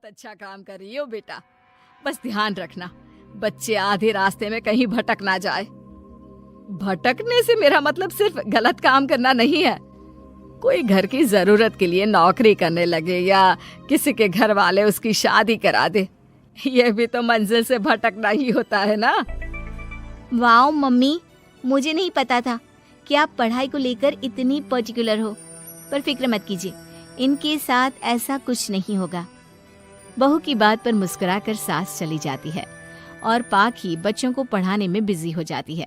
अच्छा काम कर रही हो बेटा। बस ध्यान रखना बच्चे आधे रास्ते में कहीं भटक ना जाए। भटकने से मेरा मतलब सिर्फ गलत काम करना नहीं है। कोई घर की जरूरत के लिए नौकरी करने लगे या किसी के घर वाले उसकी शादी करा दे, ये भी तो मंजिल से भटकना ही होता है ना। वाओ मम्मी, मुझे नहीं पता था कि आप पढ़ाई को लेकर इतनी पर्टिकुलर हो। पर फिक्र मत कीजिए, इनके साथ ऐसा कुछ नहीं होगा। बहू की बात पर मुस्कुराकर सास चली जाती है और पाखी बच्चों को पढ़ाने में बिजी हो जाती है।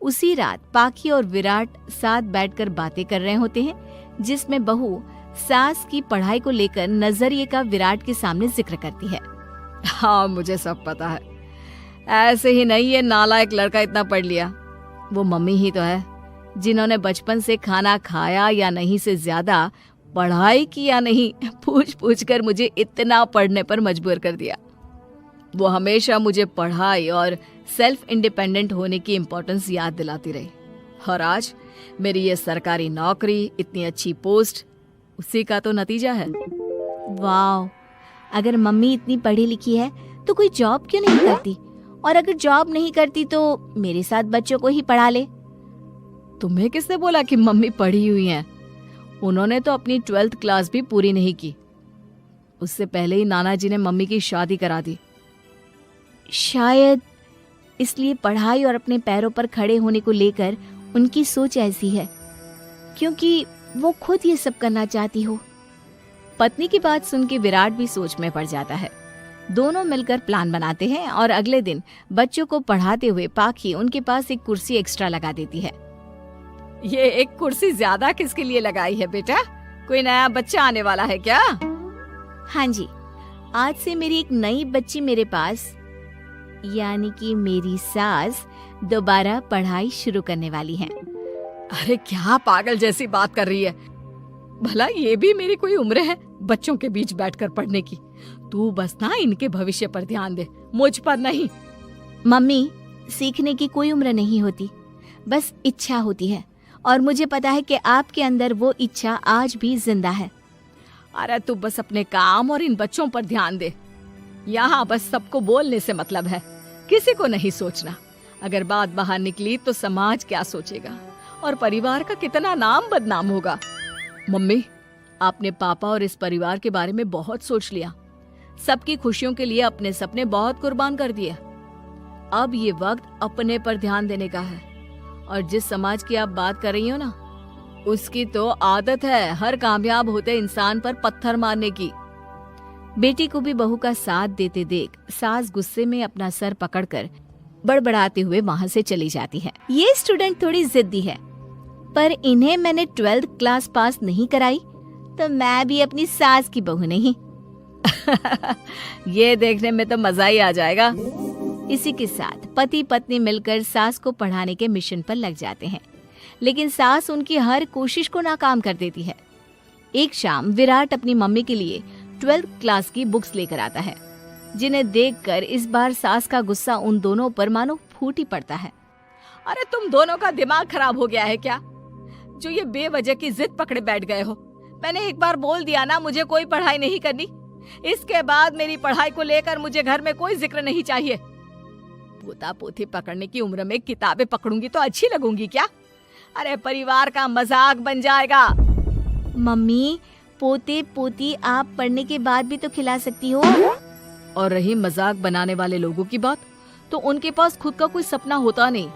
उसी रात पाखी और विराट साथ बैठकर बातें कर रहे होते हैं, जिसमें बहू सास की पढ़ाई को लेकर नजरिए का विराट के सामने जिक्र करती है। हाँ, मुझे सब पता है। ऐसे ही नहीं ये नालायक लड़का इतना पढ़ लिया। वो मम्मी ही तो है जिन्होंने बचपन से खाना खाया या नहीं से ज्यादा पढ़ाई की या नहीं पूछ पूछ कर मुझे इतना पढ़ने पर मजबूर कर दिया। वो हमेशा मुझे पढ़ाई और सेल्फ इंडिपेंडेंट होने की इम्पोर्टेंस याद दिलाती रही। और आज मेरी ये सरकारी नौकरी, इतनी अच्छी पोस्ट, उसी का तो नतीजा है। वाह, अगर मम्मी इतनी पढ़ी लिखी है तो कोई जॉब क्यों नहीं करती? और अगर जॉब नहीं करती तो मेरे साथ बच्चों को ही पढ़ा ले। तुम्हें किसने बोला कि मम्मी पढ़ी हुई हैं? उन्होंने तो अपनी 12th क्लास भी पूरी नहीं की। उससे पहले ही नाना जी ने मम्मी की शादी करा दी। शायद इसलिए पढ़ाई और अपने पैरों पर खड़े होने को लेकर उनकी सोच ऐसी है, क्योंकि वो खुद ये सब करना चाहती हो। पत्नी की बात सुन के विराट भी सोच में पड़ जाता है। दोनों मिलकर प्लान बनाते हैं और अगले दिन बच्चों को पढ़ाते हुए पाखी उनके पास एक कुर्सी एक्स्ट्रा लगा देती है। ये एक कुर्सी ज्यादा किसके लिए लगाई है बेटा? कोई नया बच्चा आने वाला है क्या? हाँ जी, आज से मेरी एक नई बच्ची मेरे पास, यानी कि मेरी सास, दोबारा पढ़ाई शुरू करने वाली है। अरे क्या पागल जैसी बात कर रही है? भला ये भी मेरी कोई उम्र है बच्चों के बीच बैठकर पढ़ने की? तू बस ना इनके भविष्य पर ध्यान दे, मुझ पर नहीं। मम्मी, सीखने की कोई उम्र नहीं होती, बस इच्छा होती है। और मुझे पता है कि आपके अंदर वो इच्छा आज भी जिंदा है। अरे तू बस अपने काम और इन बच्चों पर ध्यान दे। यहाँ बस सबको बोलने से मतलब है, किसी को नहीं सोचना। अगर बात बाहर निकली तो समाज क्या सोचेगा और परिवार का कितना नाम बदनाम होगा। मम्मी, आपने पापा और इस परिवार के बारे में बहुत सोच लिया। सबकी खुशियों के लिए अपने सपने बहुत कुर्बान कर दिए। अब ये वक्त अपने पर ध्यान देने का है। और जिस समाज की आप बात कर रही हो ना, उसकी तो आदत है हर कामयाब होते इंसान पर पत्थर मारने की। बेटी को भी बहू का साथ देते देख सास गुस्से में अपना सर पकड़कर बड़बड़ाते हुए वहां से चली जाती है। ये स्टूडेंट थोड़ी जिद्दी है, पर इन्हें मैंने 12th क्लास पास नहीं कराई तो मैं भी अपनी सास की बहू नहीं। ये देखने में तो मजा ही आ जाएगा। इसी के साथ पति पत्नी मिलकर सास को पढ़ाने के मिशन पर लग जाते हैं, लेकिन सास उनकी हर कोशिश को नाकाम कर देती है। एक शाम विराट अपनी मम्मी के लिए 12th क्लास की बुक्स लेकर आता है, जिन्हें देखकर इस बार सास का गुस्सा उन दोनों पर मानो फूट ही पड़ता है। अरे तुम दोनों का दिमाग खराब हो गया है क्या, जो ये बेवजह की जिद पकड़े बैठ गए हो? मैंने एक बार बोल दिया ना, मुझे कोई पढ़ाई नहीं करनी। इसके बाद मेरी पढ़ाई को लेकर मुझे घर में कोई जिक्र नहीं चाहिए। पोता पोती पकड़ने की उम्र में किताबें पकड़ूंगी तो अच्छी लगूंगी क्या? अरे परिवार का मजाक बन जाएगा। मम्मी, पोते पोती आप पढ़ने के बाद भी तो खिला सकती हो। और रही मजाक बनाने वाले लोगों की बात, तो उनके पास खुद का कोई सपना होता नहीं,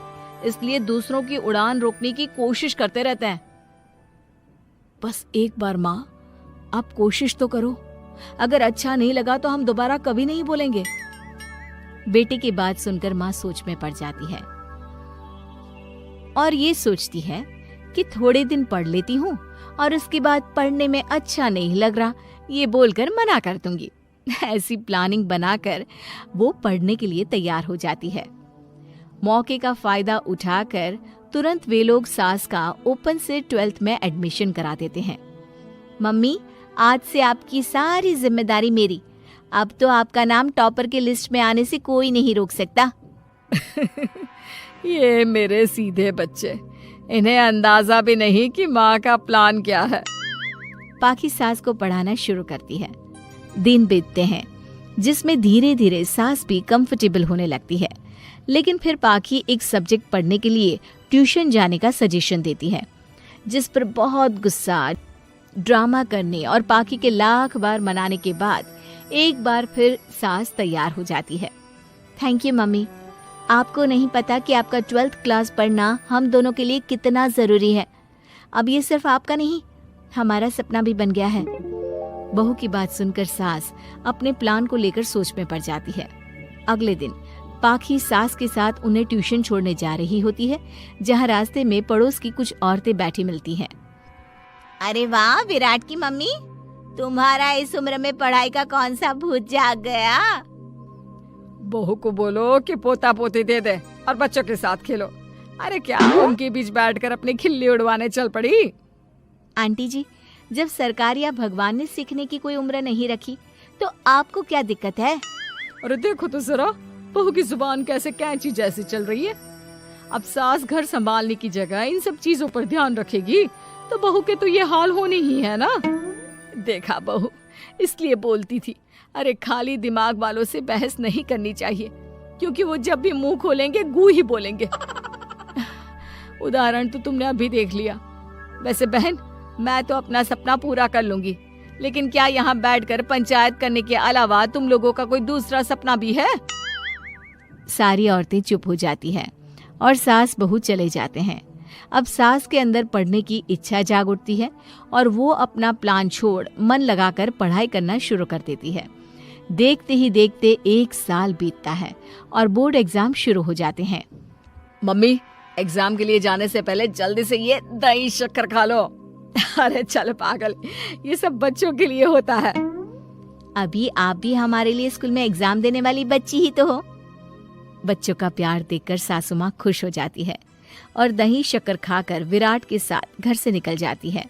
इसलिए दूसरों की उड़ान रोकने की कोशिश करते रहते हैं। बस एक बार माँ, आप कोशिश तो करो। अगर अच्छा नहीं लगा तो हम दोबारा कभी नहीं बोलेंगे। बेटे की बात सुनकर माँ सोच में पड़ जाती है और ये सोचती है कि थोड़े दिन पढ़ लेती हूँ और उसके बाद पढ़ने में अच्छा नहीं लग रहा ये बोलकर मना कर दूंगी। ऐसी प्लानिंग बनाकर वो पढ़ने के लिए तैयार हो जाती है। मौके का फायदा उठाकर तुरंत वे लोग सास का ओपन से 12th में एडमिशन करा देते हैं। मम्मी, आज से आपकी सारी जिम्मेदारी मेरी। अब तो आपका नाम टॉपर के लिस्ट में आने से कोई नहीं रोक सकता। ये मेरे सीधे बच्चे, इन्हें अंदाजा भी नहीं कि माँ का प्लान क्या है। पाखी सास को पढ़ाना शुरू करती है। दिन बीतते हैं, जिसमें धीरे धीरे सास भी कंफर्टेबल होने लगती है। लेकिन फिर पाखी एक सब्जेक्ट पढ़ने के लिए ट्यूशन जाने का सजेशन देती है, जिस पर बहुत गुस्सा, ड्रामा करने और पाखी के लाख बार मनाने के बाद एक बार फिर सास तैयार हो जाती है। थैंक यू मम्मी, आपको नहीं पता कि आपका 12th क्लास पढ़ना हम दोनों के लिए कितना ज़रूरी है। अब ये सिर्फ आपका नहीं, हमारा सपना भी बन गया है। बहू की बात सुनकर सास अपने प्लान को लेकर सोच में पड़ जाती है। अगले दिन पाखी सास के साथ उन्हें ट्यूशन छोड़ने जा रही होती है, जहाँ रास्ते में पड़ोस की कुछ औरतें बैठी मिलती हैं। अरे वाह विराट की मम्मी, तुम्हारा इस उम्र में पढ़ाई का कौन सा भूत जाग गया? बहू को बोलो कि पोता पोती दे दे और बच्चों के साथ खेलो। अरे क्या उनके बीच बैठकर अपनी खिल्ली उड़वाने चल पड़ी? आंटी जी, जब सरकार या भगवान ने सीखने की कोई उम्र नहीं रखी तो आपको क्या दिक्कत है? अरे देखो तो जरा, बहू की जुबान कैसे कैंची जैसी चल रही है। अब सास घर संभालने की जगह इन सब चीजों पर ध्यान रखेगी तो बहू के तो ये हाल होने ही है ना। देखा बहू, इसलिए बोलती थी, अरे खाली दिमाग वालों से बहस नहीं करनी चाहिए, क्योंकि वो जब भी मुंह खोलेंगे गू ही बोलेंगे। उदाहरण तो तुमने अभी देख लिया। वैसे बहन, मैं तो अपना सपना पूरा कर लूंगी, लेकिन क्या यहाँ बैठकर पंचायत करने के अलावा तुम लोगों का कोई दूसरा सपना भी है? सारी औरतें चुप हो जाती हैं और सास बहू चले जाते हैं। अब सास के अंदर पढ़ने की इच्छा जाग उठती है और वो अपना प्लान छोड़ मन लगाकर पढ़ाई करना शुरू कर देती है। देखते ही देखते 1 साल बीतता है और बोर्ड एग्जाम शुरू हो जाते हैं। मम्मी, एग्जाम के लिए जाने से पहले जल्दी से ये दही शक्कर खा लो। अरे चल पागल, ये सब बच्चों के लिए होता है। अभी आप भी हमारे लिए स्कूल में एग्जाम देने वाली बच्ची ही तो हो। बच्चों का प्यार देखकर सासू माँ खुश हो जाती है और दही शक्कर खाकर विराट के साथ घर से निकल जाती है,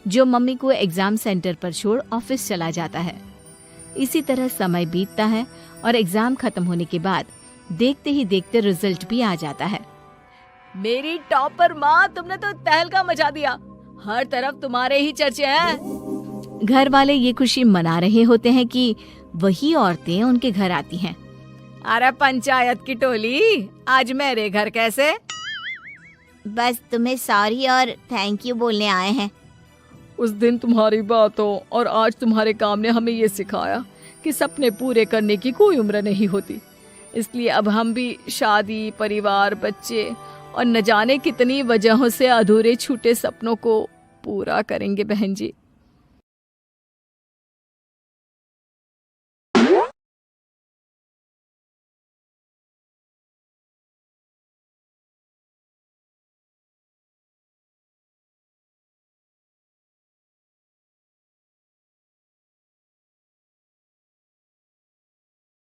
जो मम्मी को एग्जाम सेंटर पर छोड़ ऑफिस चला जाता है। इसी तरह समय बीतता है और एग्जाम खत्म होने के बाद देखते ही देखते रिजल्ट भी आ जाता है। मेरी टॉपर माँ, तुमने तो तहलका मचा दिया। हर तरफ तुम्हारे ही चर्चे हैं। घर वाले ये खुशी मना रहे होते हैं कि वही औरतें उनके घर आती हैं। अरे पंचायत की टोली, आज मेरे घर कैसे? बस तुम्हें सॉरी और थैंक यू बोलने आए हैं। उस दिन तुम्हारी बातों और आज तुम्हारे काम ने हमें ये सिखाया कि सपने पूरे करने की कोई उम्र नहीं होती। इसलिए अब हम भी शादी, परिवार, बच्चे और न जाने कितनी वजहों से अधूरे छूटे सपनों को पूरा करेंगे बहन जी।